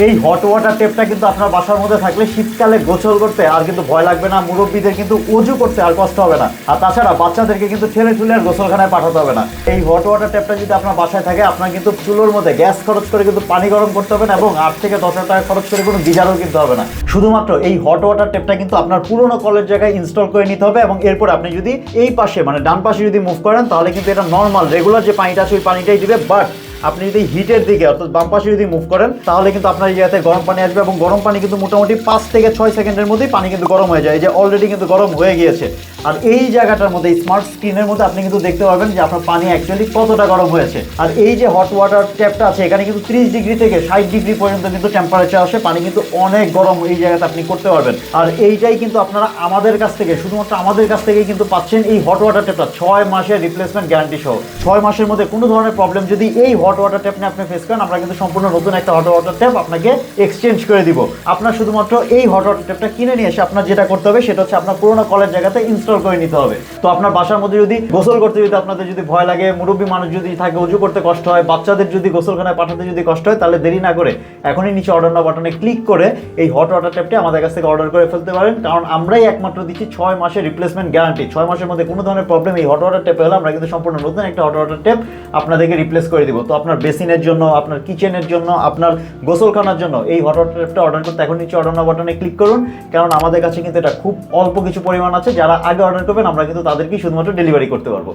এই hot water টেপটা কিন্তু আপনার বাসার মধ্যে থাকলে শীতকালে গোসল করতে আর কিন্তু ভয় লাগবে না, মুরব্বীদের কিন্তু অজু করতে আর কষ্ট হবে না, আর তাছাড়া বাচ্চাদেরকে কিন্তু ঠেলে ঠুলে আর গোসলখানায় পাঠাতে হবে না। এই হট ওয়াটার টেপটা যদি আপনার বাসায় থাকে, আপনার কিন্তু চুলোর মধ্যে গ্যাস খরচ করে কিন্তু পানি গরম করতে হবে না, এবং 8 থেকে 10 টাকা খরচ করে কোনো গিজারও কিনতে হবে না। শুধুমাত্র এই হট ওয়াটার টেপটা কিন্তু আপনার পুরোনো কলের জায়গায় ইনস্টল করে নিতে হবে, এবং এরপর আপনি যদি এই পাশে মানে ডান পাশে যদি মুভ করেন, তাহলে কিন্তু এটা নর্মাল রেগুলার যে পানিটা আছে ওই পানিটাই দিবে। বাট আপনি যদি হিটের দিকে অর্থাৎ বাম পাশে যদি মুভ করেন, তাহলে কিন্তু আপনার এই জায়গাতে গরম পানি আসবে, এবং গরম পানি কিন্তু মোটামুটি 5 থেকে 6 সেকেন্ডের মধ্যেই পানি কিন্তু গরম হয়ে যায়। এই যে অলরেডি কিন্তু গরম হয়ে গিয়েছে। আর এই জায়গাটার মধ্যে স্মার্ট স্ক্রিনের মধ্যে আপনি কিন্তু দেখতে পাবেন যে আপনার পানি অ্যাকচুয়ালি কতটা গরম হয়েছে। আর এই যে হট ওয়াটার ট্যাপটা আছে, এখানে কিন্তু 30 ডিগ্রি থেকে 60 ডিগ্রি পর্যন্ত কিন্তু টেম্পারেচার আসে, পানি কিন্তু অনেক গরম এই জায়গাতে আপনি করতে পারবেন। আর এইটাই কিন্তু আপনারা আমাদের কাছ থেকে, শুধুমাত্র আমাদের কাছ থেকেই কিন্তু পাচ্ছেন এই হট ওয়াটার ট্যাপটা 6 মাসের রিপ্লেসমেন্ট গ্যারান্টি সহ। 6 মাসের মধ্যে কোনো ধরনের প্রবলেম যদি এই হট ওয়াটার ট্যাপ নিয়ে আপনি ফেস করেন, আমরা কিন্তু সম্পূর্ণ নতুন একটা হট ওয়াটার ট্যাপ আপনাকে এক্সচেঞ্জ করে দিব। আপনার শুধুমাত্র এই হট ওয়াটার ট্যাপটা কিনে নিয়ে এসে আপনার যেটা করতে হবে সেটা হচ্ছে আপনার পুরোনো কলের জায়গাতে ইনস্টল করে নিতে হবে। তো আপনার বাসার মধ্যে যদি গোসল করতে যদি আপনাদের যদি ভয় লাগে, মুরব্বী মানুষ যদি থাকে উজু করতে কষ্ট হয়, বাচ্চাদের যদি গোসলখানায় পাঠাতে যদি কষ্ট হয়, তাহলে দেরি না করে এখনই নিচে অর্ডার নাও বাটনে ক্লিক করে এই হট ওয়াটার ট্যাপটি আমাদের কাছ থেকে অর্ডার করে ফেলতে পারেন, কারণ আমরাই একমাত্র দিচ্ছি 6 মাসের রিপ্লেসমেন্ট গ্যারান্টি। 6 মাসের মধ্যে কোনো ধরনের প্রবলেম এই হট ওয়াটার ট্যাপে হলে আমরা কিন্তু সম্পূর্ণ নতুন একটা হট ওয়াটার ট্যাপ আপনাদেরকে রিপ্লেস করে দিব। তো আপনার বেসিনের জন্য, আপনার কিচেনের জন্য, আপনার গোসলখানার জন্য এই হট ওয়াটার ট্যাপটা অর্ডার করতে এখন নিচে অর্ডার নাও বাটনে ক্লিক করুন, কারণ আমাদের কাছে কিন্তু এটা খুব অল্প কিছু পরিমাণ আছে। যারা আগে অর্ডার করবেন আমরা কিন্তু তাদেরকেই শুধুমাত্র ডেলিভারি করতে পারবো।